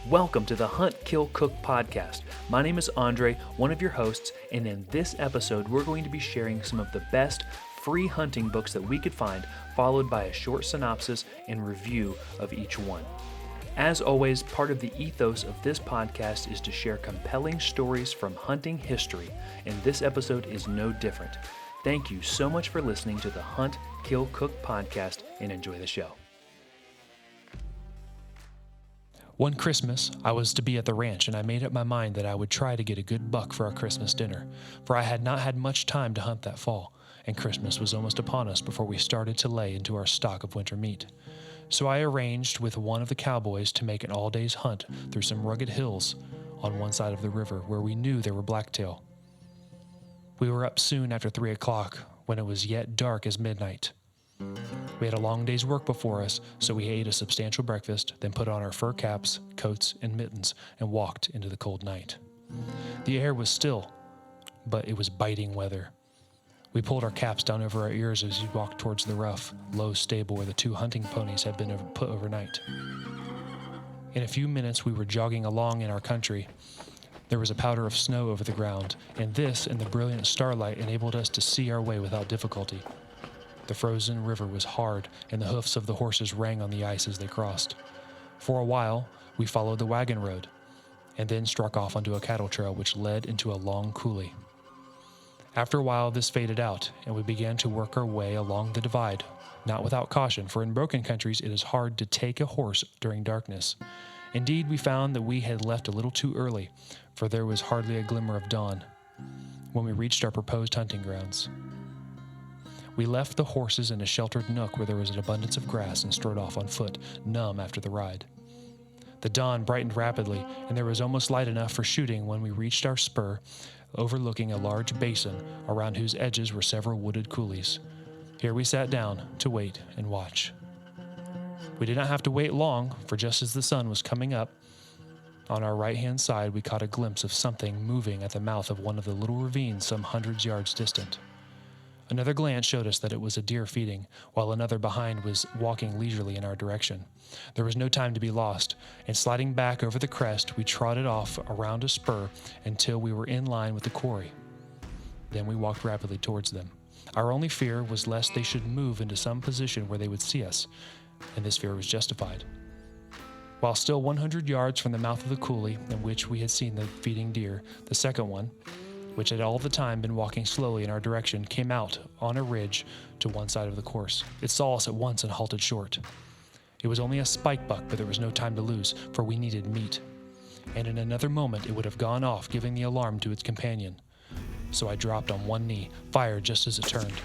Welcome to the Hunt, Kill, Cook podcast. My name is Andre, one of your hosts, and in this episode, we're going to be sharing some of the best free hunting books that we could find, followed by a short synopsis and review of each one. As always, part of the ethos of this podcast is to share compelling stories from hunting history, and this episode is no different. Thank you so much for listening to the Hunt, Kill, Cook podcast, and enjoy the show. One Christmas, I was to be at the ranch, and I made up my mind that I would try to get a good buck for our Christmas dinner, for I had not had much time to hunt that fall, and Christmas was almost upon us before we started to lay into our stock of winter meat. So I arranged with one of the cowboys to make an all-days hunt through some rugged hills on one side of the river where we knew there were blacktail. We were up soon after 3 o'clock, when it was yet dark as midnight. We had a long day's work before us, so we ate a substantial breakfast, then put on our fur caps, coats, and mittens, and walked into the cold night. The air was still, but it was biting weather. We pulled our caps down over our ears as we walked towards the rough, low stable where the 2 hunting ponies had been put overnight. In a few minutes, we were jogging along in our country. There was a powder of snow over the ground, and this, in the brilliant starlight, enabled us to see our way without difficulty. The frozen river was hard, and the hoofs of the horses rang on the ice as they crossed. For a while, we followed the wagon road, and then struck off onto a cattle trail which led into a long coulee. After a while, this faded out, and we began to work our way along the divide, not without caution, for in broken countries it is hard to take a horse during darkness. Indeed, we found that we had left a little too early, for there was hardly a glimmer of dawn when we reached our proposed hunting grounds. We left the horses in a sheltered nook where there was an abundance of grass and strode off on foot, numb after the ride. The dawn brightened rapidly, and there was almost light enough for shooting when we reached our spur, overlooking a large basin around whose edges were several wooded coulees. Here we sat down to wait and watch. We did not have to wait long, for just as the sun was coming up, on our right-hand side we caught a glimpse of something moving at the mouth of one of the little ravines some hundreds yards distant. Another glance showed us that it was a deer feeding, while another behind was walking leisurely in our direction. There was no time to be lost, and sliding back over the crest, we trotted off around a spur until we were in line with the quarry. Then we walked rapidly towards them. Our only fear was lest they should move into some position where they would see us, and this fear was justified. While still 100 yards from the mouth of the coulee in which we had seen the feeding deer, the second one, which had all the time been walking slowly in our direction, came out on a ridge to one side of the course. It saw us at once and halted short. It was only a spike buck, but there was no time to lose, for we needed meat. And in another moment it would have gone off, giving the alarm to its companion. So I dropped on one knee, fired just as it turned.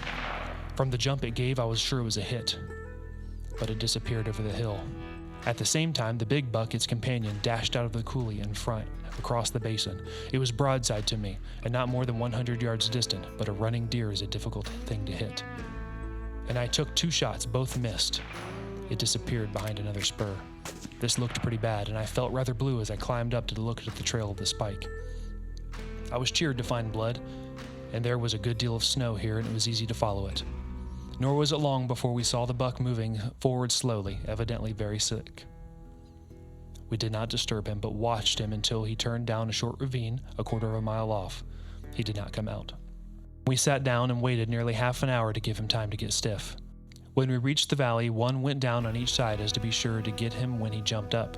From the jump it gave, I was sure it was a hit, but it disappeared over the hill. At the same time, the big buck, its companion, dashed out of the coulee in front, across the basin. It was broadside to me, and not more than 100 yards distant, but a running deer is a difficult thing to hit. And I took 2 shots, both missed. It disappeared behind another spur. This looked pretty bad, and I felt rather blue as I climbed up to look at the trail of the spike. I was cheered to find blood, and there was a good deal of snow here, and it was easy to follow it. Nor was it long before we saw the buck moving forward slowly, evidently very sick. We did not disturb him, but watched him until he turned down a short ravine a quarter of a mile off. He did not come out. We sat down and waited nearly half an hour to give him time to get stiff. When we reached the valley, one went down on each side as to be sure to get him when he jumped up.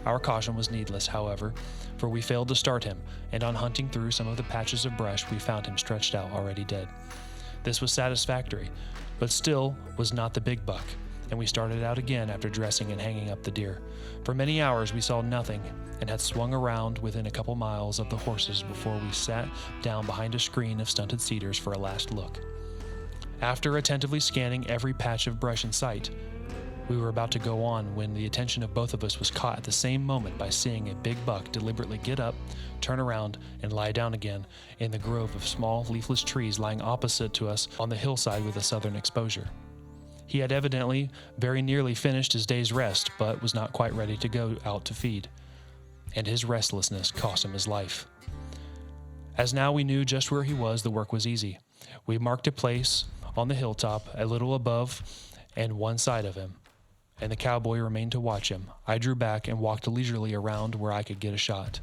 Our caution was needless, however, for we failed to start him, and on hunting through some of the patches of brush, we found him stretched out already dead. This was satisfactory, but still was not the big buck, and we started out again after dressing and hanging up the deer. For many hours we saw nothing, and had swung around within a couple miles of the horses before we sat down behind a screen of stunted cedars for a last look. After attentively scanning every patch of brush in sight, we were about to go on when the attention of both of us was caught at the same moment by seeing a big buck deliberately get up, turn around, and lie down again in the grove of small leafless trees lying opposite to us on the hillside with a southern exposure. He had evidently very nearly finished his day's rest, but was not quite ready to go out to feed, and his restlessness cost him his life. As now we knew just where he was, the work was easy. We marked a place on the hilltop, a little above and one side of him, and the cowboy remained to watch him, I drew back and walked leisurely around where I could get a shot.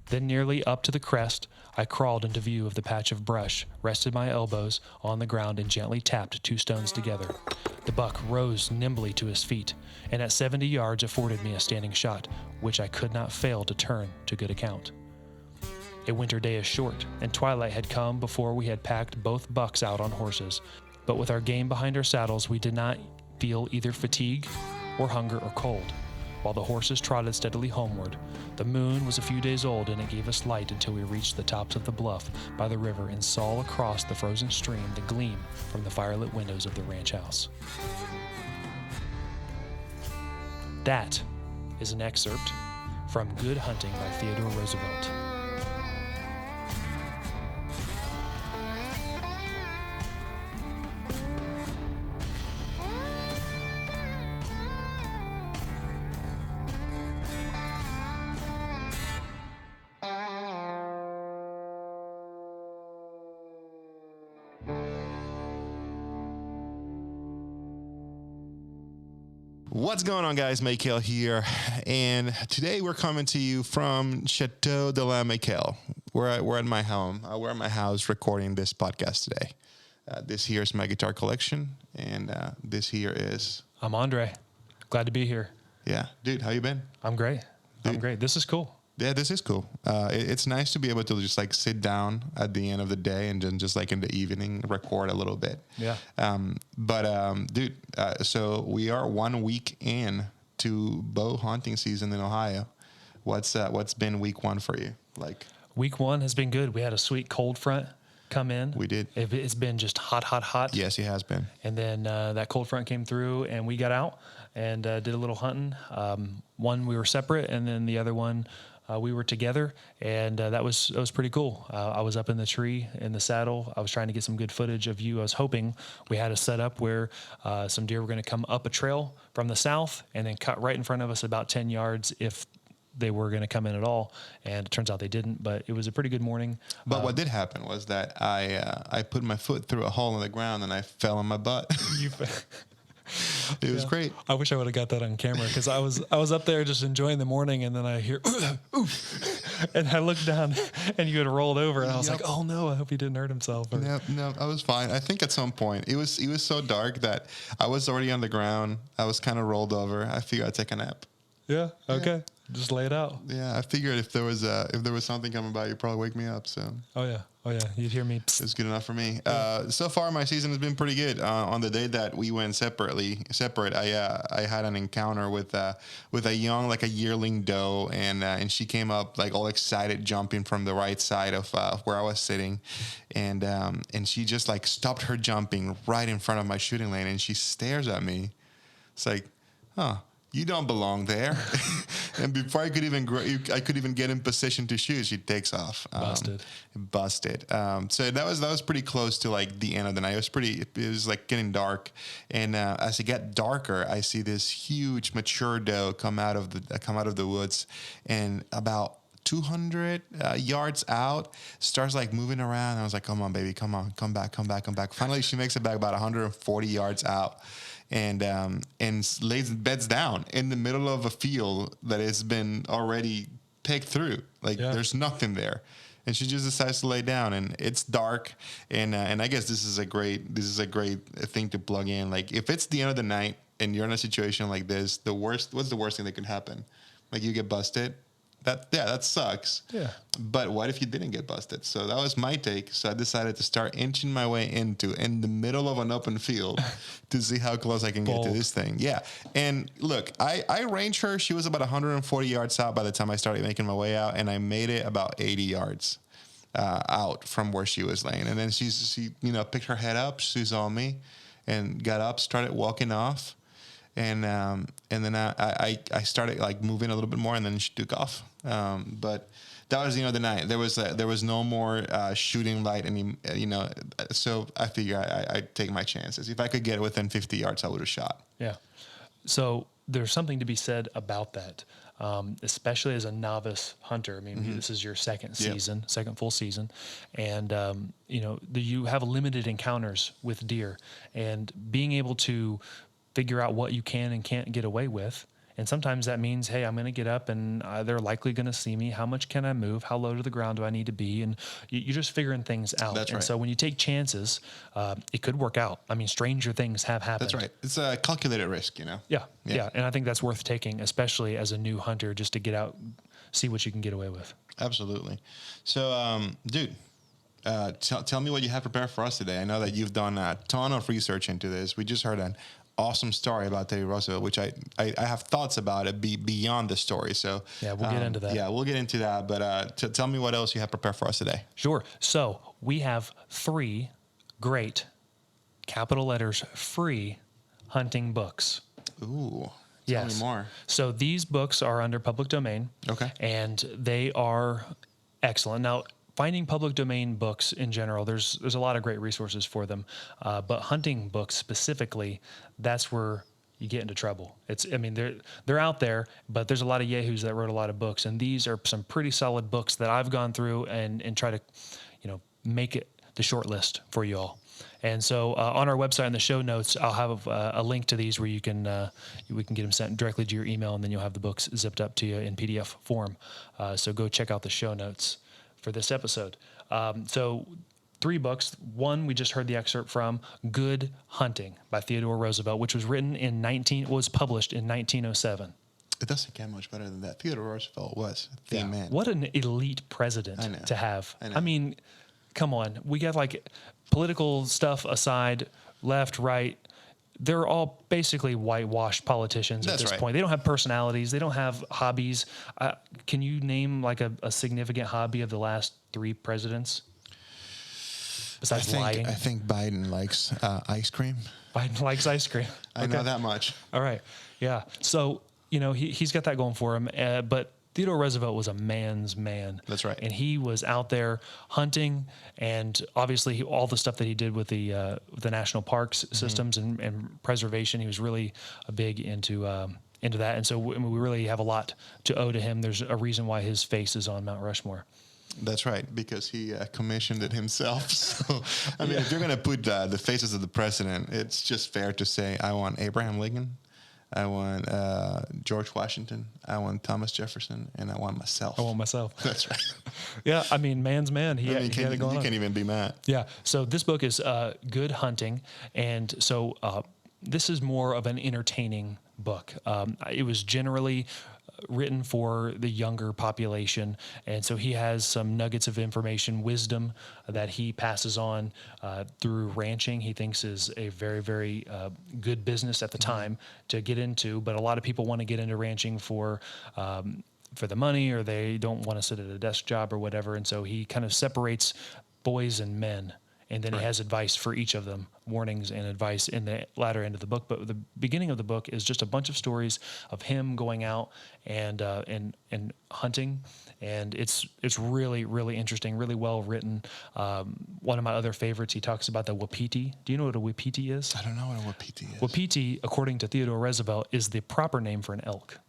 Then nearly up to the crest, I crawled into view of the patch of brush, rested my elbows on the ground, and gently tapped 2 stones together. The buck rose nimbly to his feet, and at 70 yards afforded me a standing shot, which I could not fail to turn to good account. A winter day is short, and twilight had come before we had packed both bucks out on horses. But with our game behind our saddles, we did not feel either fatigue or hunger or cold. While the horses trotted steadily homeward, the moon was a few days old, and it gave us light until we reached the tops of the bluff by the river and saw across the frozen stream the gleam from the firelit windows of the ranch house. That is an excerpt from Good Hunting by Theodore Roosevelt. What's going on, guys? Michael here, and today we're coming to you from Chateau de la Michael. We're at my home. We're at my house recording this podcast today. This here is my guitar collection, and this here is... I'm Andre. Glad to be here. Yeah. Dude, how you been? I'm great. Dude. I'm great. This is cool. Yeah, this is cool. It's nice to be able to just like sit down at the end of the day and then just like in the evening record a little bit. Yeah. Dude, so we are 1 week in to bow hunting season in Ohio. What's been week 1 for you? Like, week 1 has been good. We had a sweet cold front come in. We did. It's been just hot. Yes, it has been. And then that cold front came through, and we got out and did a little hunting. One we were separate, and then the other one we were together, and that was pretty cool. I was up in the tree in the saddle. I was trying to get some good footage of you. I was hoping we had a setup where some deer were going to come up a trail from the south and then cut right in front of us about 10 yards if they were going to come in at all, and it turns out they didn't, but it was a pretty good morning. But what did happen was that I put my foot through a hole in the ground and I fell on my butt. It was great. I wish I would have got that on camera, because I was up there just enjoying the morning, and then I hear and I looked down and you had rolled over, and I was like, oh no, I hope he didn't hurt himself. No, I was fine. I think at some point it was so dark that I was already on the ground. I was kind of rolled over. I figured I'd take a nap. Yeah. Okay. Yeah. Just lay it out. Yeah. I figured if there was something coming by, you'd probably wake me up. So. Oh yeah. You'd hear me. It's good enough for me. So far, my season has been pretty good. On the day that we went separate, I had an encounter with a young, like a yearling doe, and she came up like all excited, jumping from the right side of where I was sitting, and she just like stopped her jumping right in front of my shooting lane, and she stares at me. It's like, huh. You don't belong there. And before I could even get in position to shoot, she takes off. Busted. So that was pretty close to like the end of the night. It was like getting dark, and as it got darker, I see this huge mature doe come out of the woods, and about 200 yards out, starts like moving around. I was like, come on, baby, come on, come back. Finally, she makes it back about 140 yards out, and beds down in the middle of a field that has been already picked through. There's nothing there. And she just decides to lay down, and it's dark. And I guess this is a great thing to plug in. Like, if it's the end of the night and you're in a situation like this, what's the worst thing that could happen? Like, you get busted. That sucks. Yeah. But what if you didn't get busted? So that was my take. So I decided to start inching my way in the middle of an open field to see how close I can get to this thing. Yeah. And look, I ranged her. She was about 140 yards out by the time I started making my way out, and I made it about 80 yards out from where she was laying. And then she picked her head up. She saw me and got up, started walking off. And then I started like moving a little bit more, and then she took off. But that was the night. There was no more shooting light, and so I figure I'd take my chances. If I could get it within 50 yards, I would have shot. Yeah. So there's something to be said about that, especially as a novice hunter. I mean, This is your second full season, and you have limited encounters with deer, and being able to figure out what you can and can't get away with. And sometimes that means, hey, I'm going to get up and they're likely going to see me. How much can I move? How low to the ground do I need to be? And you're just figuring things out. That's and right. so when you take chances, it could work out. I mean, stranger things have happened. That's right. It's a calculated risk, you know? Yeah. And I think that's worth taking, especially as a new hunter, just to get out, see what you can get away with. Absolutely. So, dude, tell me what you have prepared for us today. I know that you've done a ton of research into this. We just heard an awesome story about Teddy Roosevelt, which I have thoughts about it beyond the story. So yeah, we'll get into that. Yeah, we'll get into that. But tell me what else you have prepared for us today. Sure. So we have 3 great, capital letters, free hunting books. Ooh. Yes. Tell me more. So these books are under public domain. Okay. And they are excellent. Now, finding public domain books in general, there's a lot of great resources for them, but hunting books specifically, that's where you get into trouble. They're out there, but there's a lot of yahoos that wrote a lot of books, and these are some pretty solid books that I've gone through and try to, make it the short list for you all. And so on our website in the show notes, I'll have a link to these where we can get them sent directly to your email, and then you'll have the books zipped up to you in PDF form. So go check out the show notes for this episode. So 3 books. One we just heard the excerpt from, Good Hunting by Theodore Roosevelt, which was was published in 1907. It doesn't get much better than that. Theodore Roosevelt was the man. What an elite president to have. I mean, come on. We got like political stuff aside, left, right. They're all basically whitewashed politicians at this point. They don't have personalities. They don't have hobbies. Can you name like a significant hobby of the last 3 presidents? Besides lying? I think Biden likes ice cream. Biden likes ice cream. I know that much. All right. Yeah. So, he's got that going for him. But Theodore Roosevelt was a man's man. That's right. And he was out there hunting, and obviously all the stuff that he did with the national parks systems and preservation, he was really big into that. And so we really have a lot to owe to him. There's a reason why his face is on Mount Rushmore. That's right, because he commissioned it himself. So, if you're going to put the faces of the president, it's just fair to say, I want Abraham Lincoln, I want George Washington, I want Thomas Jefferson, and I want myself. That's right. Yeah, man's man. He had it going on. You can't even be mad. Yeah, so this book is Good Hunting, and so this is more of an entertaining book. It was generally written for the younger population, and so he has some nuggets of information, wisdom that he passes on through ranching. He thinks is a very, very good business at the time to get into, but a lot of people want to get into ranching for the money, or they don't want to sit at a desk job or whatever, and so he kind of separates boys and men. And then he has advice for each of them, warnings and advice in the latter end of the book. But the beginning of the book is just a bunch of stories of him going out and hunting, and it's really, really interesting, really well written. One of my other favorites, he talks about the wapiti. Do you know what a wapiti is? I don't know what a wapiti is. Wapiti, according to Theodore Roosevelt, is the proper name for an elk.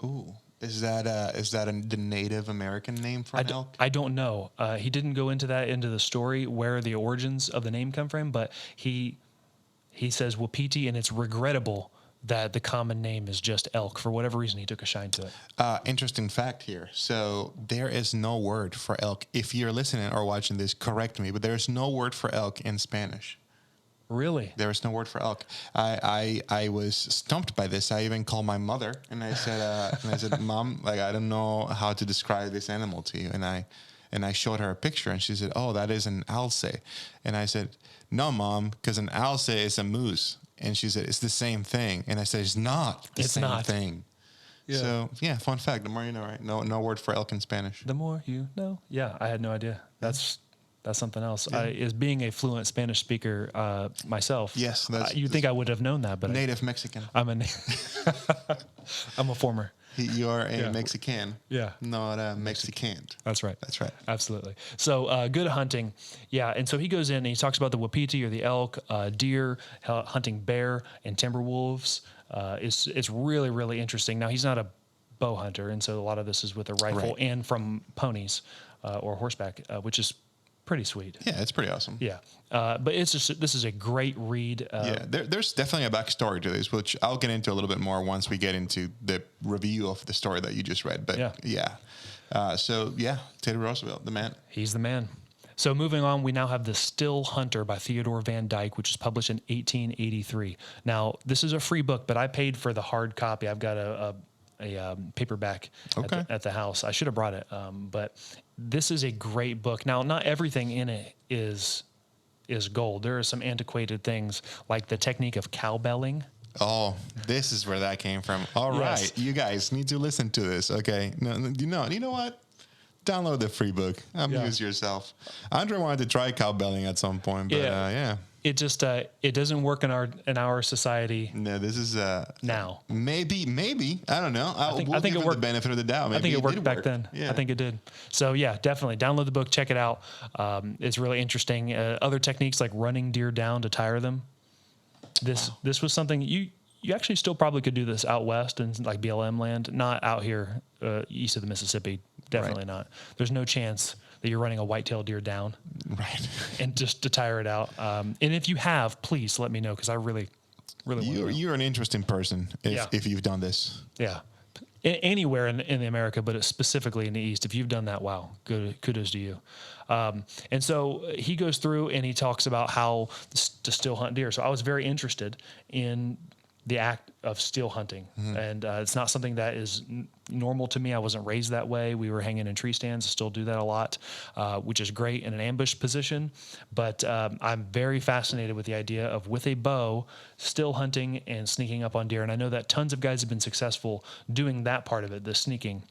Ooh. Is that the Native American name for an elk? I don't know. He didn't go into the story where the origins of the name come from, but he says wapiti, and it's regrettable that the common name is just elk. For whatever reason, he took a shine to it. Interesting fact here. So there is no word for elk. If you're listening or watching this, correct me, but there is no word for elk in Spanish. Really? There is no word for elk. I was stumped by this. I even called my mother and I said, Mom, like, I don't know how to describe this animal to you. And I showed her a picture, and she said, oh, that is an alce. And I said, no, Mom, because an alce is a moose. And she said, it's the same thing. And I said, it's not the same thing. Yeah. So, yeah, fun fact. The more you know, right? No word for elk in Spanish. The more you know. Yeah, I had no idea. That's something else. Yeah. As being a fluent Spanish speaker myself, yes, you'd think I would have known that, but native Mexican. I'm a former. You are a Mexican. Yeah. Not a Mexican. That's right. That's right. Absolutely. So Good Hunting. Yeah. And so he goes in and he talks about the wapiti, or the elk, deer, hunting bear and timber wolves. It's really, really interesting. Now, he's not a bow hunter, and so a lot of this is with a rifle and from ponies or horseback, which is pretty sweet. Yeah, it's pretty awesome. Yeah. But this is a great read. There's definitely a backstory to this, which I'll get into a little bit more once we get into the review of the story that you just read. But Teddy Roosevelt, the man. He's the man. So moving on, we now have The Still Hunter by Theodore Van Dyke, which was published in 1883. Now, this is a free book, but I paid for the hard copy. I've got a paperback at the house. I should have brought it, but this is a great book. Now, not everything in it is gold. There are some antiquated things like the technique of cowbelling. Oh, this is where that came from. All right, you guys need to listen to this. Okay, no, you know what? Download the free book. Amuse yourself. Andre wanted to try cowbelling at some point, but it just it doesn't work in our society. No, this is now. Maybe I don't know. I think it worked. The benefit of the doubt. Maybe I think it worked back then. Yeah. I think it did. So yeah, definitely download the book, check it out. It's really interesting. Other techniques like running deer down to tire them. This was something you actually still probably could do this out west in like BLM land, not out here east of the Mississippi. Definitely not. There's no chance that you're running a white-tailed deer down, right? And just to tire it out. And if you have, please let me know because I really want to know. You're an interesting person if you've done this. Yeah, anywhere in America, but specifically in the East. If you've done that, wow, kudos to you. And so he goes through and he talks about how to still hunt deer. So I was very interested in the act of still hunting. And it's not something that is normal to me. I wasn't raised that way. We were hanging in tree stands. I still do that a lot, which is great in an ambush position. But I'm very fascinated with the idea of with a bow, still hunting and sneaking up on deer. And I know that tons of guys have been successful doing that part of it, the sneaking.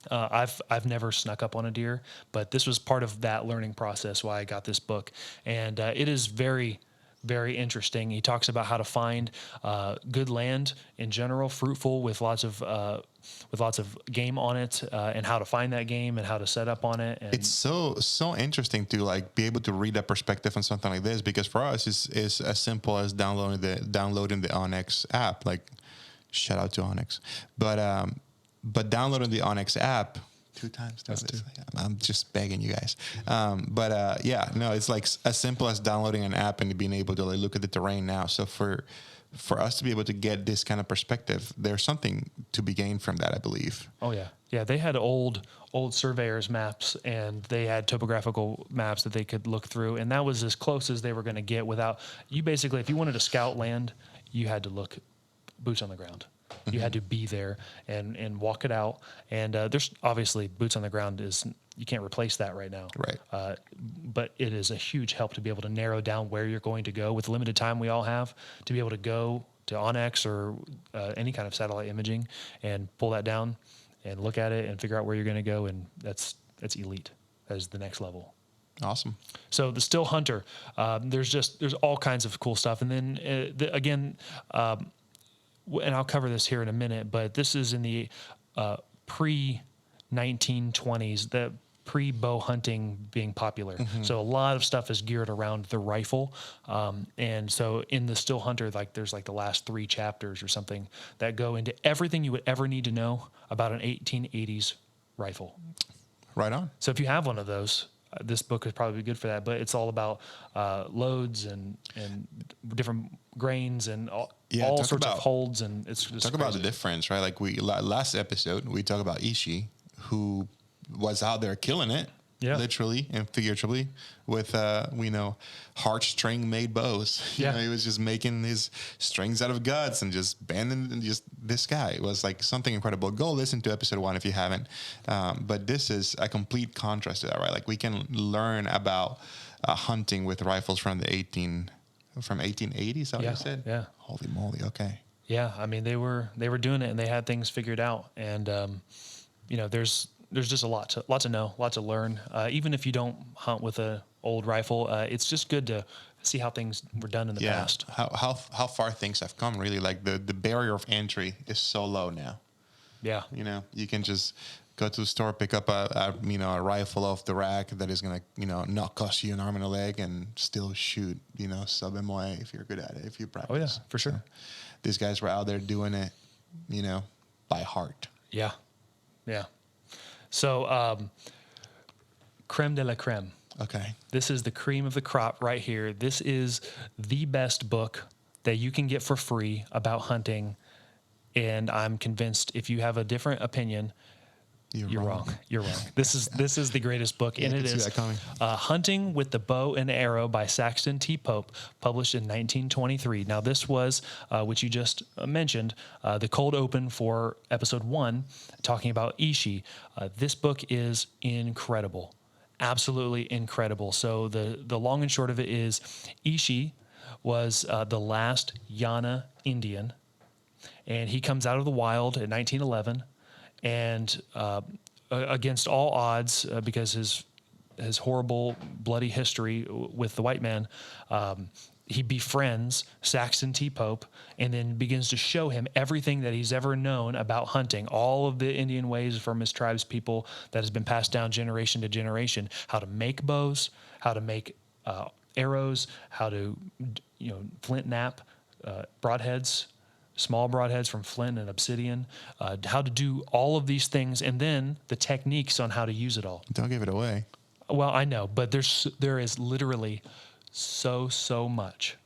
I've never snuck up on a deer, but this was part of that learning process why I got this book. And it is very, very interesting. He talks about how to find good land in general, fruitful with lots of game on it, and how to find that game and how to set up on it. And it's so interesting to like be able to read that perspective on something like this, because for us it's as simple as downloading the Onyx app. Like, shout out to Onyx, but downloading the Onyx app. 2 times. I'm just begging you guys. It's like as simple as downloading an app and being able to like look at the terrain now. So for us to be able to get this kind of perspective, there's something to be gained from that, I believe. Oh yeah. Yeah. They had old surveyors maps and they had topographical maps that they could look through. And that was as close as they were going to get without you. Basically, if you wanted to scout land, you had to look boots on the ground. You had to be there and walk it out. And there's obviously boots on the ground you can't replace that right now. Right. But it is a huge help to be able to narrow down where you're going to go with the limited time we all have to be able to go to Onyx or any kind of satellite imaging and pull that down and look at it and figure out where you're going to go. And that's elite. That is the next level. Awesome. So the Still Hunter, there's all kinds of cool stuff. And then and I'll cover this here in a minute, but this is in the pre-1920s, the pre-bow hunting being popular. So a lot of stuff is geared around the rifle. And so in the Still Hunter, like there's like the last 3 chapters or something that go into everything you would ever need to know about an 1880s rifle. Right on. So if you have one of those, this book is probably good for that, but it's all about loads and different grains and all sorts of holds, and it's just talk about the difference, right? Like last episode we talked about Ishii, who was out there killing it, literally and figuratively, with heartstring made bows. You know, he was just making his strings out of guts and just bending, and just this guy was like something incredible. Go listen to episode 1 if you haven't. But this is a complete contrast to that, right? Like we can learn about hunting with rifles from 1880. Is that what you said? Yeah. Holy moly. Okay. Yeah. I mean, they were doing it and they had things figured out. And, there's just a lot to know, a lot to learn. Even if you don't hunt with an old rifle, it's just good to see how things were done in the past. How far things have come, really. Like the barrier of entry is so low now. Yeah. You can just go to the store, pick up a rifle off the rack that is going to, not cost you an arm and a leg, and still shoot, sub MOA if you're good at it, if you practice. Oh, yeah, for sure. So these guys were out there doing it, by heart. Yeah. Yeah. So, creme de la creme. Okay. This is the cream of the crop right here. This is the best book that you can get for free about hunting. And I'm convinced if you have a different opinion, you're wrong. You're wrong. This is the greatest book, and I it can see is that coming. Hunting with the Bow and Arrow by Saxton T. Pope, published in 1923. Now, this was, which you just mentioned, the cold open for episode 1, talking about Ishi. This book is incredible, absolutely incredible. So the long and short of it is, Ishi was the last Yana Indian, and he comes out of the wild in 1911. And against all odds, because his horrible, bloody history with the white man, he befriends Saxton T. Pope and then begins to show him everything that he's ever known about hunting, all of the Indian ways from his tribe's people that has been passed down generation to generation, how to make bows, how to make arrows, how to, flint knap broadheads, small broadheads from flint and obsidian, how to do all of these things, and then the techniques on how to use it all. Don't give it away. Well, I know, but there is literally so much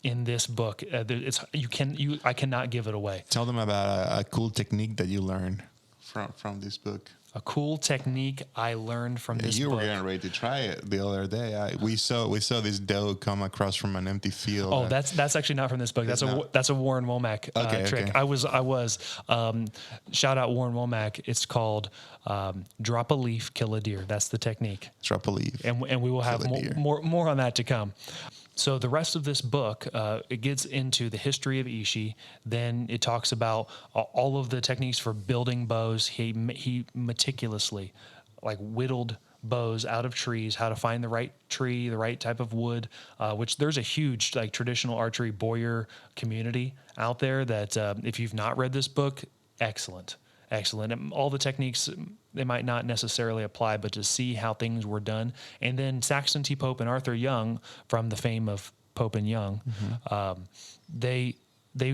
in this book. I cannot give it away. Tell them about a cool technique that you learned from this book. A cool technique I learned from this You book. were getting ready to try it the other day. We saw this doe come across from an empty field. Oh, that's actually not from this book. That's a Warren Womack trick. Okay. I was shout out Warren Womack. It's called drop a leaf, kill a deer. That's the technique. Drop a leaf, and we will have more on that to come. So the rest of this book, it gets into the history of Ishi. Then it talks about all of the techniques for building bows. He meticulously, whittled bows out of trees, how to find the right tree, the right type of wood, which there's a huge, traditional archery Boyer community out there that if you've not read this book, excellent. And all the techniques, they might not necessarily apply, but to see how things were done. And then Saxton T. Pope and Arthur Young, from the fame of Pope and Young, they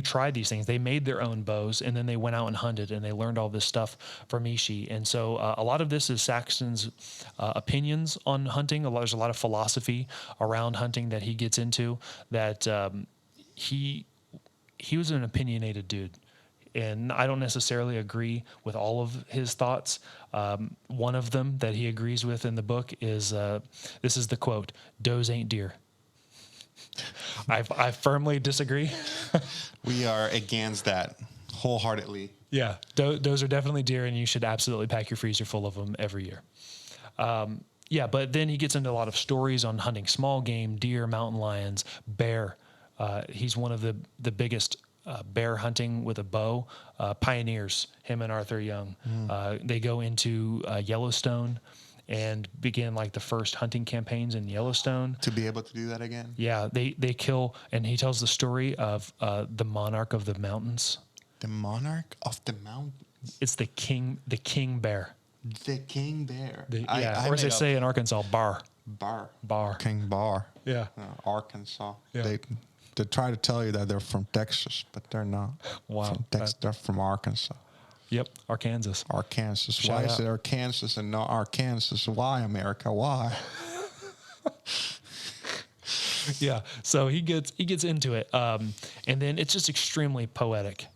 tried these things. They made their own bows, and then they went out and hunted, and they learned all this stuff from Ishi. And so a lot of this is Saxton's opinions on hunting. There's a lot of philosophy around hunting that he gets into, that he was an opinionated dude. And I don't necessarily agree with all of his thoughts. One of them that he agrees with in the book is, this is the quote, "Does ain't deer." I firmly disagree. We are against that wholeheartedly. Yeah, does are definitely deer, and you should absolutely pack your freezer full of them every year. But then he gets into a lot of stories on hunting small game, deer, mountain lions, bear. He's one of the biggest bear hunting with a bow pioneers, him and Arthur Young. They go into Yellowstone and begin the first hunting campaigns in Yellowstone. To be able to do that again? Yeah, they kill, and he tells the story of the monarch of the mountains. The monarch of the mountains? It's the king bear. The king bear. Or as they say in Arkansas, bar. Bar. King Bar. Yeah. Arkansas. Yeah. They try to tell you that they're from Texas, but they're not. Wow. They're from Arkansas. Yep, Arkansas. Why is it Arkansas and not Arkansas? Why, America? Why? Yeah, so he gets into it, and then it's just extremely poetic.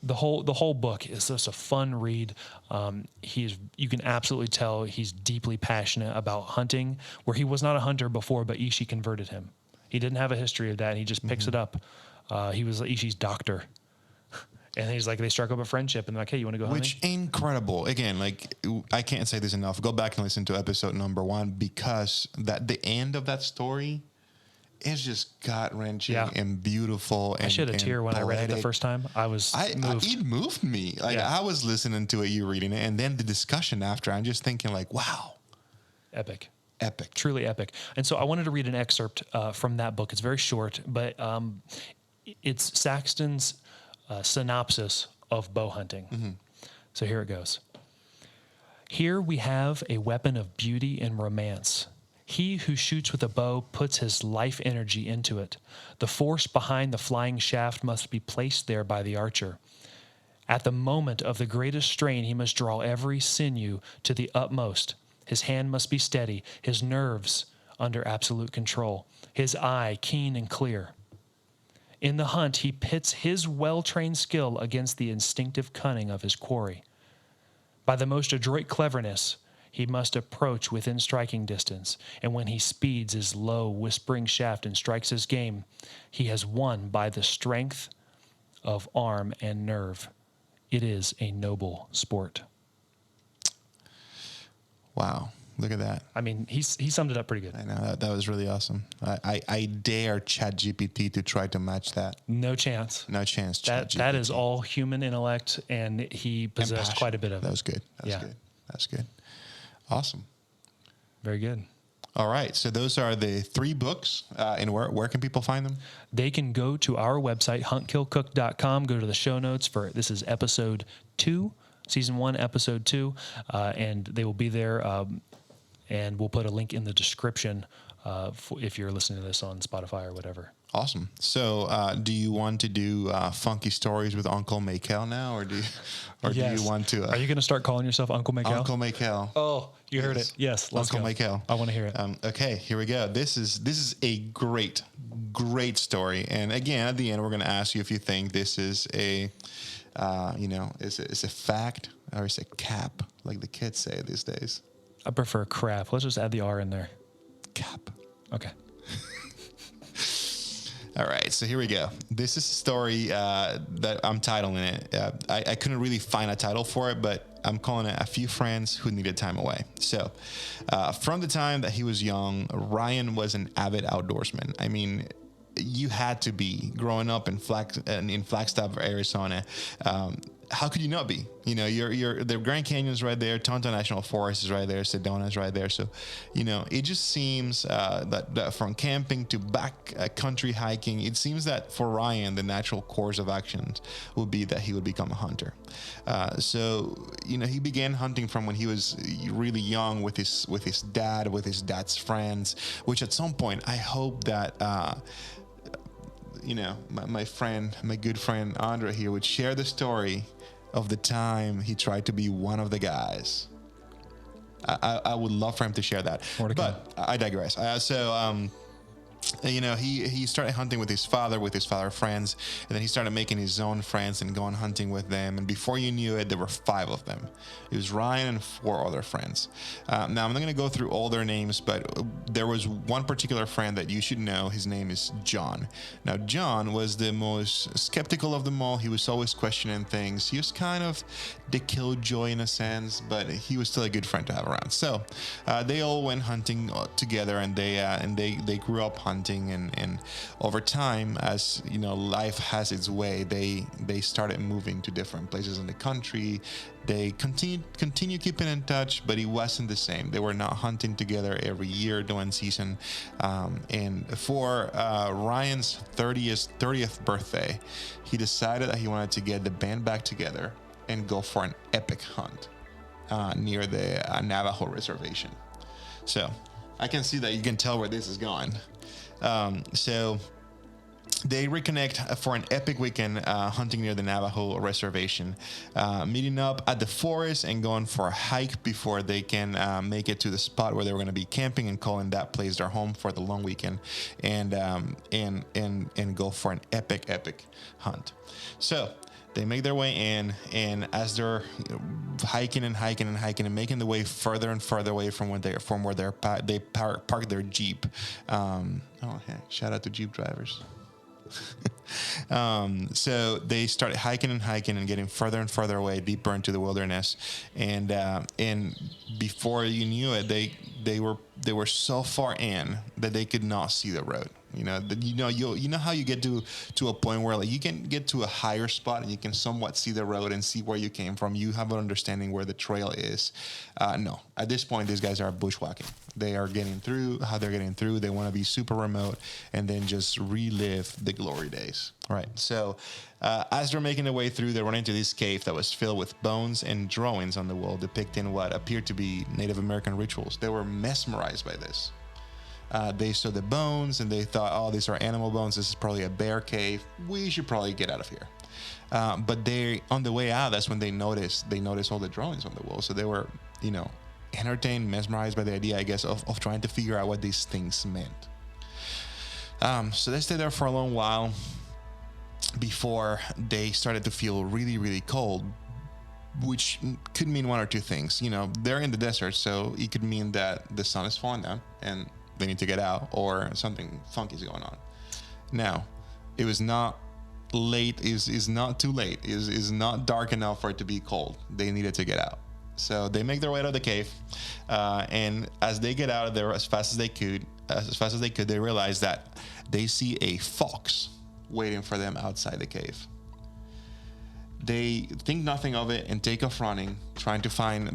The whole book is just a fun read. You can absolutely tell he's deeply passionate about hunting, where he was not a hunter before, but Ishi converted him. He didn't have a history of that, and he just picks it up. He was Ishi's doctor. And he's they struck up a friendship, and they're hey, you want to go hunting? Which incredible. Again, I can't say this enough. Go back and listen to episode number 1, because the end of that story is just gut-wrenching and beautiful. And I shed a tear when poetic. I read it the first time. I was moved. It moved me. I was listening to it, you reading it, and then the discussion after, I'm just thinking wow. Epic. Truly epic. And so I wanted to read an excerpt from that book. It's very short, but it's Saxton's synopsis of bow hunting. So here it goes. Here we have a weapon of beauty and romance. He who shoots with a bow puts his life energy into it. The force behind the flying shaft must be placed there by the archer. At the moment of the greatest strain, he must draw every sinew to the utmost, His hand must be steady, his nerves under absolute control, his eye keen and clear. In the hunt, he pits his well-trained skill against the instinctive cunning of his quarry. By the most adroit cleverness, he must approach within striking distance, and when he speeds his low, whispering shaft and strikes his game, he has won by the strength of arm and nerve. It is a noble sport. Wow. Look at that. I mean, he summed it up pretty good. I know that was really awesome. I dare ChatGPT to try to match that. No chance. No chance. That is all human intellect, and he possessed quite a bit of it. That was good. That's good. Awesome. Very good. All right. So those are the 3 books. And where can people find them? They can go to our website, huntkillcook.com, go to the show notes for this is episode 2, season 1, episode 2, and they will be there. And we'll put a link in the description if you're listening to this on Spotify or whatever. Awesome. So, do you want to do funky stories with Uncle Maykel now, or do you want to? Are you going to start calling yourself Uncle Maykel? Uncle Maykel. Oh, you heard it. Yes, let's Uncle go. Maykel. I want to hear it. Okay, here we go. This is a great story. And again, at the end, we're going to ask you if you think this is a, it's a fact or it's a cap, like the kids say these days. I prefer crap. Let's just add the R in there. Cap. Okay. All right, so here we go. This is a story that I'm titling it. I couldn't really find a title for it, but I'm calling it A Few Friends Who Needed Time Away. So, from the time that he was young, Ryan was an avid outdoorsman. I mean, you had to be growing up in Flagstaff, Arizona. How could you not be? You know, the Grand Canyon's right there, Tonto National Forest is right there, Sedona's right there. So, it just seems that from camping to backcountry hiking, it seems that for Ryan, the natural course of actions would be that he would become a hunter. So, he began hunting from when he was really young with his dad's friends, which at some point, I hope that my good friend Andre here would share the story of the time he tried to be one of the guys. I would love for him to share that. But I digress. He started hunting with his father friends, and then he started making his own friends and going hunting with them. And before you knew it, there were 5 of them. It was Ryan and 4 other friends. Now, I'm not going to go through all their names, but there was one particular friend that you should know. His name is John. Now, John was the most skeptical of them all. He was always questioning things. He was kind of the killjoy in a sense, but he was still a good friend to have around. So they all went hunting together, and they grew up hunting. And over time, as life has its way, they started moving to different places in the country. They continue keeping in touch, but it wasn't the same. They were not hunting together every year during season. And for Ryan's 30th birthday, he decided that he wanted to get the band back together and go for an epic hunt near the Navajo reservation. So I can see that you can tell where this is going. So they reconnect for an epic weekend hunting near the Navajo reservation, meeting up at the forest and going for a hike before they can make it to the spot where they were going to be camping and calling that place their home for the long weekend, and go for an epic hunt. So they make their way in, and as they're hiking and making the way further and further away from where they park their Jeep. Shout out to Jeep drivers. So they started hiking and getting further and further away, deeper into the wilderness, and before you knew it, they were so far in that they could not see the road. You know how you get to a point where you can get to a higher spot and you can somewhat see the road and see where you came from. You have an understanding where the trail is. No, at this point, these guys are bushwhacking. They are getting through. How they're getting through, they want to be super remote and then just relive the glory days. All right. So as they're making their way through, they run into this cave that was filled with bones and drawings on the wall depicting what appeared to be Native American rituals. They were mesmerized by this. They saw the bones and they thought, oh, these are animal bones. This is probably a bear cave. We should probably get out of here. But on the way out, that's when they noticed all the drawings on the wall. So they were, entertained, mesmerized by the idea, I guess, of trying to figure out what these things meant. So they stayed there for a long while before they started to feel really, really cold, which could mean one or two things. You know, they're in the desert, so it could mean that the sun is falling down and they need to get out, or something funky is going on. Now, it was not late, is not too late, is not dark enough for it to be cold. They needed to get out. So they make their way out of the cave, and as they get out of there as fast as they could, they realize that they see a fox waiting for them outside the cave. They think nothing of it and take off running, trying to find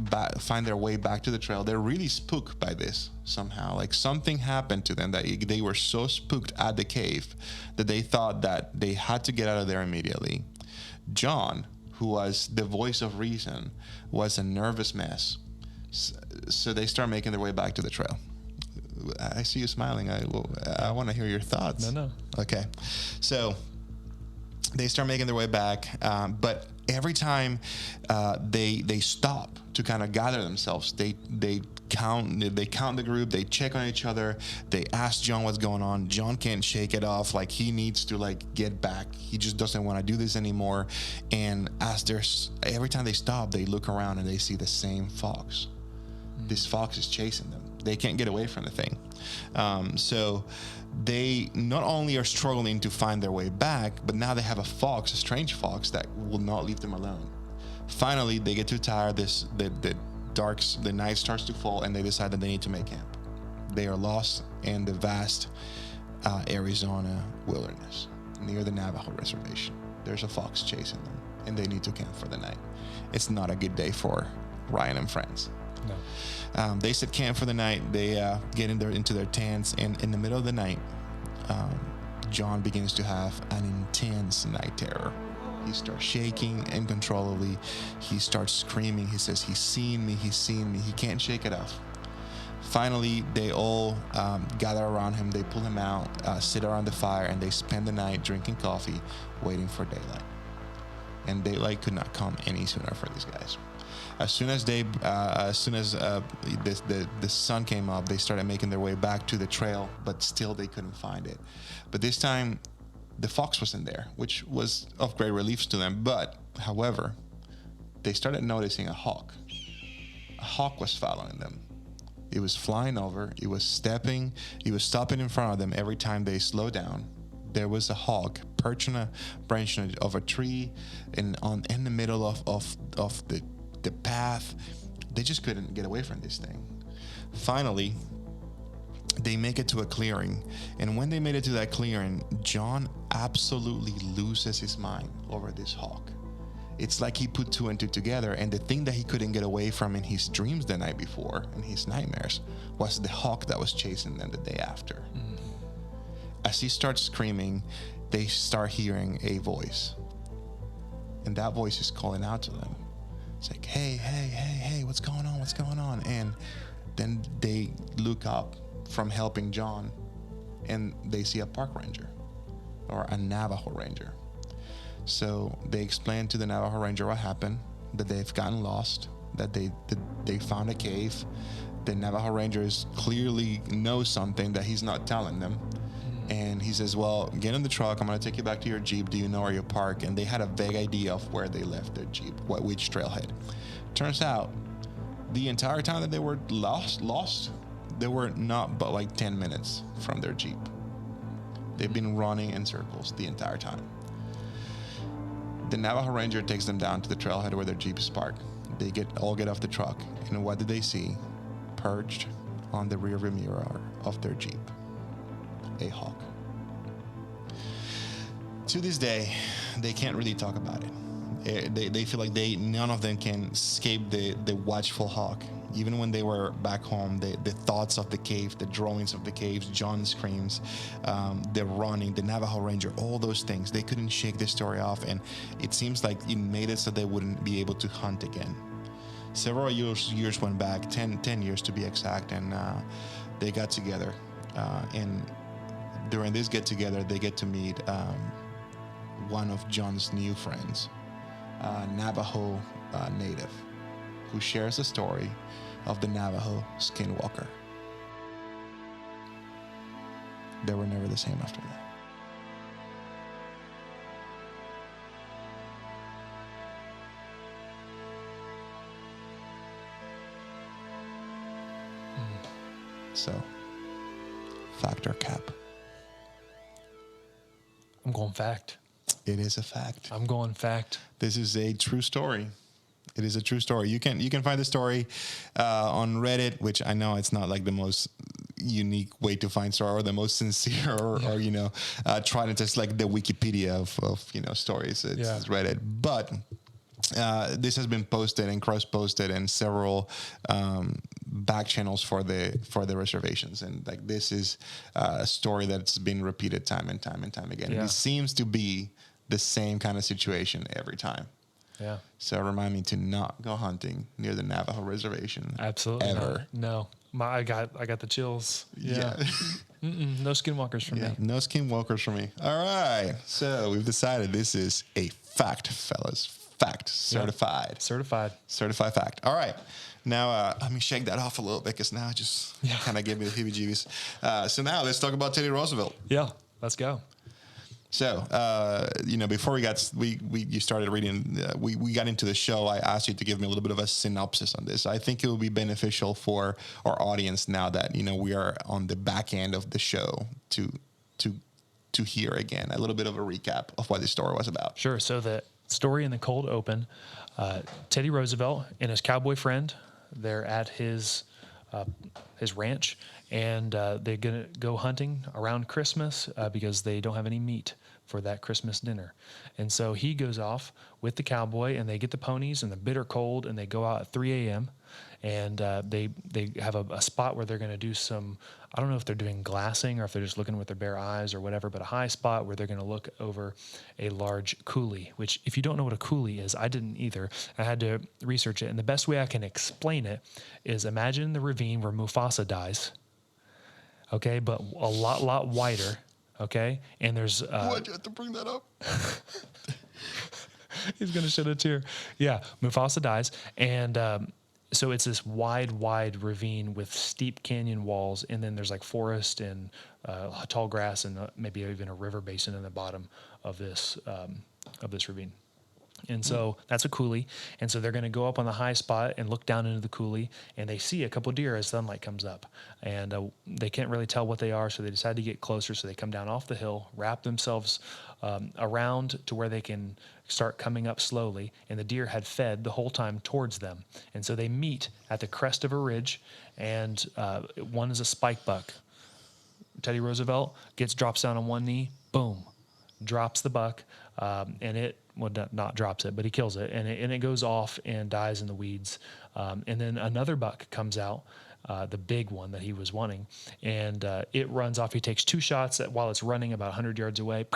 their way back to the trail. They're really spooked by this somehow. Like something happened to them, that they were so spooked at the cave that they thought that they had to get out of there immediately. John, who was the voice of reason, was a nervous mess. So they start making their way back to the trail. I see you smiling. I want to hear your thoughts. No. Okay. So they start making their way back, but every time they stop to kind of gather themselves, they count the group, they check on each other, they ask John what's going on. John can't shake it off, like he needs to like get back. He just doesn't want to do this anymore. And every time they stop, they look around and they see the same fox. This fox is chasing them. They can't get away from the thing. So they not only are struggling to find their way back, but now they have a strange fox that will not leave them alone. Finally, they get too tired. The night starts to fall, and they decide that they need to make camp. They are lost in the vast Arizona wilderness near the Navajo reservation. There's a fox chasing them, and they need to camp for the night. It's not a good day for Ryan and friends. No. They set camp for the night. They get into their tents, and in the middle of the night, John begins to have an intense night terror. He starts shaking uncontrollably. He starts screaming. He says, "He's seen me. He's seen me." He can't shake it off. Finally, they all gather around him. They pull him out, sit around the fire, and they spend the night drinking coffee, waiting for daylight. And daylight could not come any sooner for these guys. As soon as the sun came up, they started making their way back to the trail, but still they couldn't find it. But this time, the fox wasn't there, which was of great relief to them. But, however, they started noticing a hawk. A hawk was following them. It was flying over. It was stopping in front of them every time they slowed down. There was a hawk perched on a branch of a tree, in the middle of the path. They just couldn't get away from this thing. Finally, they make it to a clearing, and when they made it to that clearing, John absolutely loses his mind over this hawk. It's like he put two and two together, and the thing that he couldn't get away from in his dreams the night before, in his nightmares, was the hawk that was chasing them the day after. As he starts screaming, they start hearing a voice, and that voice is calling out to them. It's like, hey, what's going on? And then they look up from helping John, and they see a park ranger, or a Navajo ranger. So they explain to the Navajo ranger what happened, that they've gotten lost, that they found a cave. The Navajo ranger clearly knows something that he's not telling them. And he says, well, get in the truck. I'm going to take you back to your Jeep. Do you know where you park? And they had a vague idea of where they left their Jeep, which trailhead. Turns out, the entire time that they were lost, they were not but like 10 minutes from their Jeep. They've been running in circles the entire time. The Navajo ranger takes them down to the trailhead where their Jeep is parked. They all get off the truck. And what did they see? Perched on the rearview mirror of their Jeep. A hawk. To this day, they can't really talk about it. They feel like none of them can escape the watchful hawk. Even when they were back home, the thoughts of the cave, the drawings of the caves, John's screams, the running, the Navajo ranger, all those things, they couldn't shake this story off, and it seems like it made it so they wouldn't be able to hunt again. Several years went back, 10 years to be exact, and they got together, and during this get-together, they get to meet one of John's new friends, a Navajo native who shares the story of the Navajo skinwalker. They were never the same after that. So, fact or cap? I'm going fact. It is a fact. I'm going fact. This is a true story. It is a true story. You can find the story on Reddit, which I know it's not like the most unique way to find story or the most sincere or you know, trying to just like the Wikipedia of you know, stories. It's Reddit, but this has been posted and cross-posted in several back channels for the reservations, and like this is a story that's been repeated time and time and time again. It seems to be the same kind of situation every time. Yeah. So remind me to not go hunting near the Navajo reservation. Absolutely ever. not. No. I got the chills. Yeah. No skinwalkers for me. No skinwalkers for me. All right. So we've decided this is a fact, fellas. Fact. Certified. Certified fact. All right. Now, let me shake that off a little bit because now it just kind of gave me the heebie-jeebies. So now let's talk about Teddy Roosevelt. Yeah. Let's go. So, you know, before you started reading, we got into the show. I asked you to give me a little bit of a synopsis on this. I think it will be beneficial for our audience now that, you know, we are on the back end of the show to hear again a little bit of a recap of what this story was about. Sure. So the story in the cold open, Teddy Roosevelt and his cowboy friend, they're at his ranch, and they're going to go hunting around Christmas because they don't have any meat for that Christmas dinner. And so he goes off with the cowboy, and they get the ponies in the bitter cold, and they go out at 3 a.m., and they have a spot where they're going to do some, I don't know if they're doing glassing or if they're just looking with their bare eyes or whatever, but a high spot where they're going to look over a large coulee, which if you don't know what a coulee is, I didn't either. I had to research it. And the best way I can explain it is imagine the ravine where Mufasa dies, okay, but a lot wider, okay? And there's... Why'd you have to bring that up? He's going to shed a tear. Yeah, Mufasa dies, and... so it's this wide ravine with steep canyon walls, and then there's like forest and tall grass and maybe even a river basin in the bottom of this ravine. And so that's a coulee. And so they're going to go up on the high spot and look down into the coulee, and they see a couple deer as sunlight comes up. And they can't really tell what they are, so they decide to get closer. So they come down off the hill, wrap themselves around to where they can start coming up slowly. And the deer had fed the whole time towards them. And so they meet at the crest of a ridge, and one is a spike buck. Teddy Roosevelt drops down on one knee, boom, drops the buck, and it, well, not drops it, but he kills it, and it goes off and dies in the weeds. And then another buck comes out, the big one that he was wanting, and it runs off. He takes 2 shots while it's running about 100 yards away,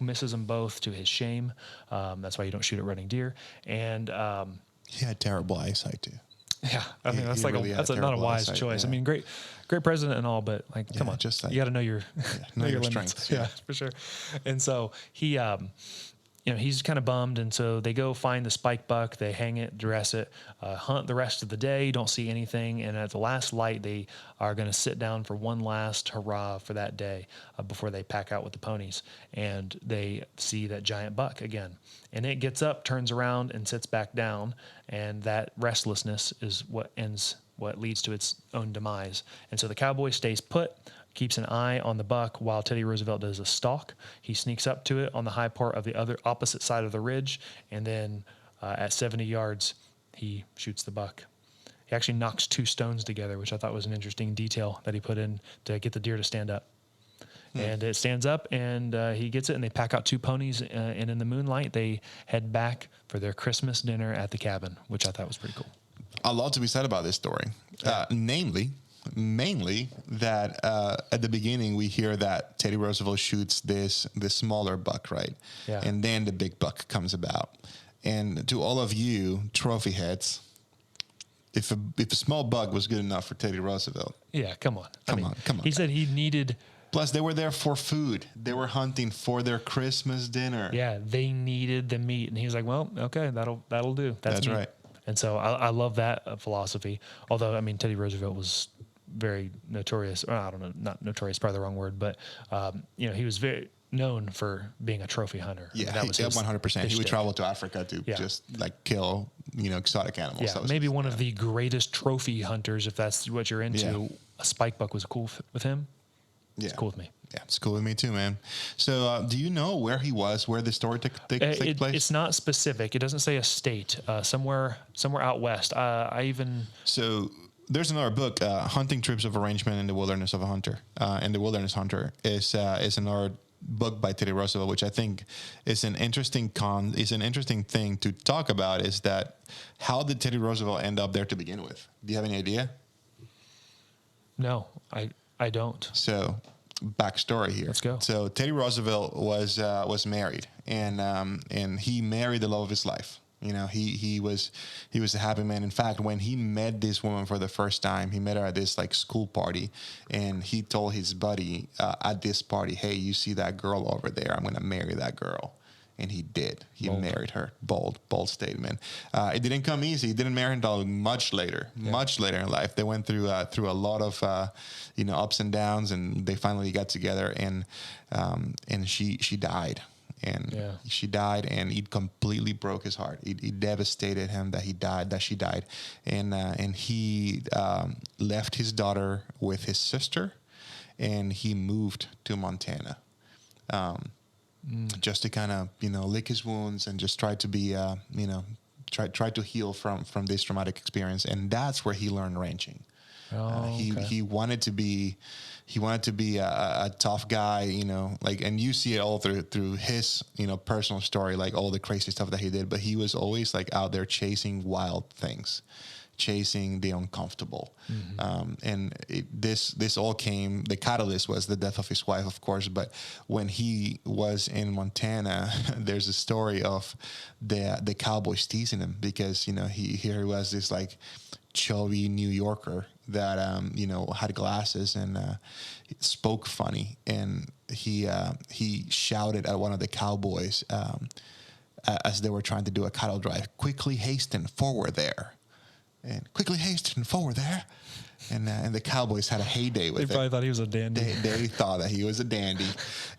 misses them both to his shame. That's why you don't shoot at running deer. And he had terrible eyesight too. Yeah, I mean that's like really not a wise choice. Yeah. I mean, great president and all, but like, come on, just you got to know your know your limits. strengths. Yeah, for sure. And so he, he's kind of bummed, and so they go find the spike buck. They hang it, dress it, hunt the rest of the day. Don't see anything, and at the last light, they are going to sit down for one last hurrah for that day before they pack out with the ponies. And they see that giant buck again, and it gets up, turns around, and sits back down. And that restlessness is what leads to its own demise. And so the cowboy stays put, keeps an eye on the buck while Teddy Roosevelt does a stalk. He sneaks up to it on the high part of the other opposite side of the ridge, and then at 70 yards, he shoots the buck. He actually knocks 2 stones together, which I thought was an interesting detail that he put in to get the deer to stand up. And it stands up, and he gets it, and they pack out 2 ponies, and in the moonlight, they head back for their Christmas dinner at the cabin, which I thought was pretty cool. A lot to be said about this story, mainly that at the beginning we hear that Teddy Roosevelt shoots this smaller buck, right? Yeah. And then the big buck comes about. And to all of you trophy heads, if a small buck was good enough for Teddy Roosevelt, yeah, come on. Come on. He said he needed. Plus, they were there for food. They were hunting for their Christmas dinner. Yeah, they needed the meat, and he was like, "Well, okay, that'll do. That's meat. right. And so I love that philosophy. Although, I mean, Teddy Roosevelt was very notorious. Or I don't know, not notorious, probably the wrong word, but he was very known for being a trophy hunter. I Yeah, mean, that was his 100%. He would shtick. travel to Africa to just like kill, exotic animals. Yeah, That was maybe his- one of the greatest trophy hunters, if that's what you're into. Yeah. A spike buck was cool with him. Yeah. It's cool with me. Yeah, it's cool with me too, man. So, do you know where he was, where the story took place? It's not specific. It doesn't say a state. Somewhere out west. So there's another book, Hunting Trips of Arrangement in the Wilderness of a Hunter. And The Wilderness Hunter is another book by Teddy Roosevelt, which I think is an interesting thing to talk about. Is that how did Teddy Roosevelt end up there to begin with? Do you have any idea? No, I don't. So, backstory here. Let's go. So Teddy Roosevelt was married, and he married the love of his life. He was a happy man. In fact, when he met this woman for the first time, he met her at this like school party, and he told his buddy at this party, "Hey, you see that girl over there? I'm going to marry that girl." And he did. He married her. Bold statement. It didn't come easy. He didn't marry her until much later in life. They went through a lot of ups and downs, and they finally got together. And she died. And she died, and it completely broke his heart. It devastated him that she died, and he left his daughter with his sister, and he moved to Montana. Just to kind of lick his wounds and just try to be try to heal from this traumatic experience, and that's where he learned ranching. He wanted to be a tough guy, and you see it all through his personal story, like all the crazy stuff that he did, but he was always like out there chasing wild things, chasing the uncomfortable. And this all came, the catalyst was the death of his wife, of course, but when he was in Montana, there's a story of the cowboys teasing him because, he was this like chubby New Yorker that, had glasses and spoke funny. And he shouted at one of the cowboys as they were trying to do a cattle drive, "Quickly hasten forward there." And quickly hasten forward there, and the Cowboys had a heyday with it. They probably thought he was a dandy. They thought that he was a dandy,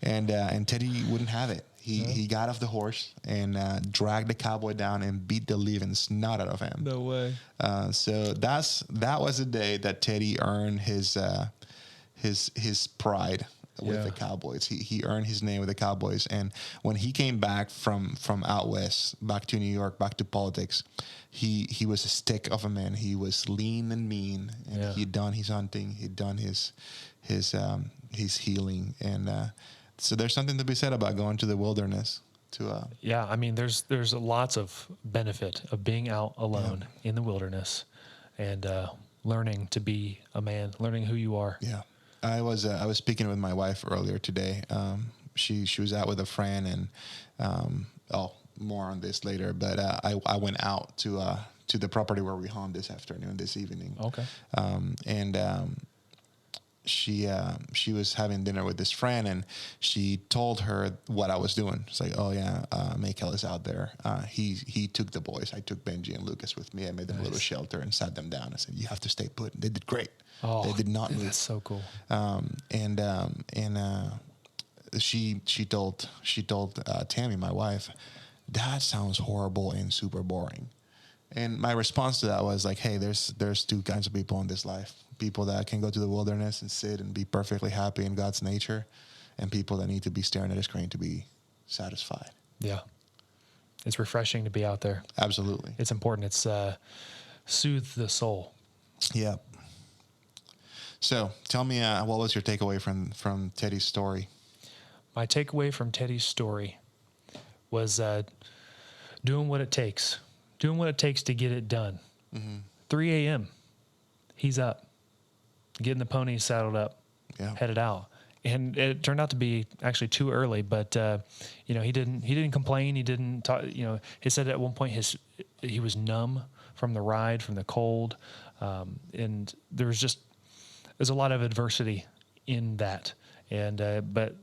and Teddy wouldn't have it. He got off the horse and dragged the cowboy down and beat the living snot out of him. No way. So that was the day that Teddy earned his pride with the Cowboys. He earned his name with the Cowboys, and when he came back from out west, back to New York, back to politics, he was a stick of a man. He was lean and mean, and he'd done his hunting, he'd done his healing, and so there's something to be said about going to the wilderness. I mean, there's lots of benefit of being out alone in the wilderness, and learning to be a man, learning who you are. Yeah. I was speaking with my wife earlier today. She was out with a friend, and more on this later. But I went out to the property where we hunt this evening. Okay. She was having dinner with this friend, and she told her what I was doing. It's like, "Oh yeah, Maykel is out there. He took the boys. I took Benji and Lucas with me. I made them a little shelter and sat them down. I said, you have to stay put. They did great. They did not move. That's so cool. She told Tammy, my wife, that sounds horrible and super boring. And my response to that was like, hey, there's two kinds of people in this life. People that can go to the wilderness and sit and be perfectly happy in God's nature, and people that need to be staring at a screen to be satisfied. Yeah. It's refreshing to be out there. Absolutely. It's important. It's soothe the soul. Yeah. So tell me, what was your takeaway from Teddy's story? My takeaway from Teddy's story was doing what it takes. Doing what it takes to get it done. 3 a.m. He's up. Getting the pony saddled up. Yeah. Headed out. And it turned out to be actually too early, but he didn't complain. He didn't talk. He said at one point he was numb from the ride, from the cold, and there's a lot of adversity in that. And but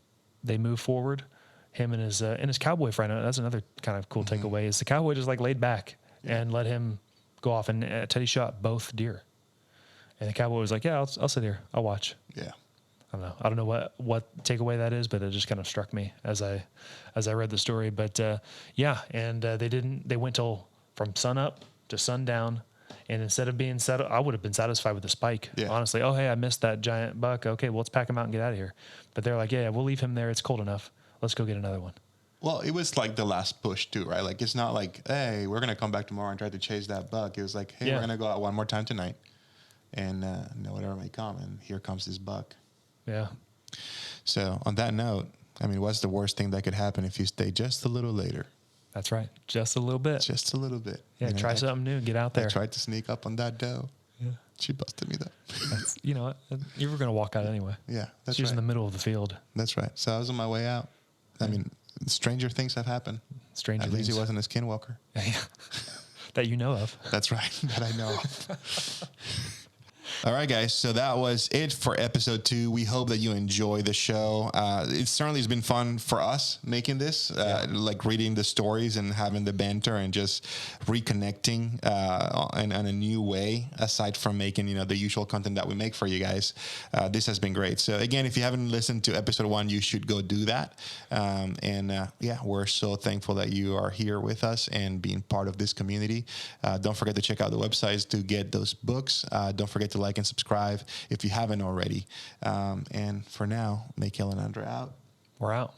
they moved forward. Him and his cowboy friend. That's another kind of cool takeaway. Is the cowboy just like laid back and let him go off, and Teddy shot both deer. And the cowboy was like, "Yeah, I'll sit here. I'll watch." Yeah. I don't know what takeaway that is, but it just kind of struck me as I read the story. But they went from sun up to sundown, and instead of being I would have been satisfied with the spike. Yeah. Honestly, oh hey, I missed that giant buck. Okay, well let's pack him out and get out of here. But they're like, yeah, we'll leave him there. It's cold enough. Let's go get another one. Well, it was like the last push too, right? Like it's not like, hey, we're gonna come back tomorrow and try to chase that buck. It was like, hey, we're gonna go out one more time tonight, and whatever may come. And here comes this buck. Yeah. So on that note, I mean, what's the worst thing that could happen if you stay just a little later? That's right. Just a little bit. Just a little bit. Yeah, try something new. Get out there. I tried to sneak up on that doe. Yeah. She busted me though. You know what? You were going to walk out anyway. Yeah, that's She was right. in the middle of the field. That's right. So I was on my way out. I mean, stranger things have happened. Stranger At least things. it wasn't a skinwalker. That you know of. That's right. That I know of. All right, guys. So that was it for episode 2. We hope that you enjoy the show. It certainly has been fun for us making this, like reading the stories and having the banter and just reconnecting in a new way, aside from making, the usual content that we make for you guys. This has been great. So again, if you haven't listened to episode 1, you should go do that. We're so thankful that you are here with us and being part of this community. Don't forget to check out the websites to get those books. Don't forget to like and subscribe if you haven't already. And for now, Mikhail and Andrea out. We're out.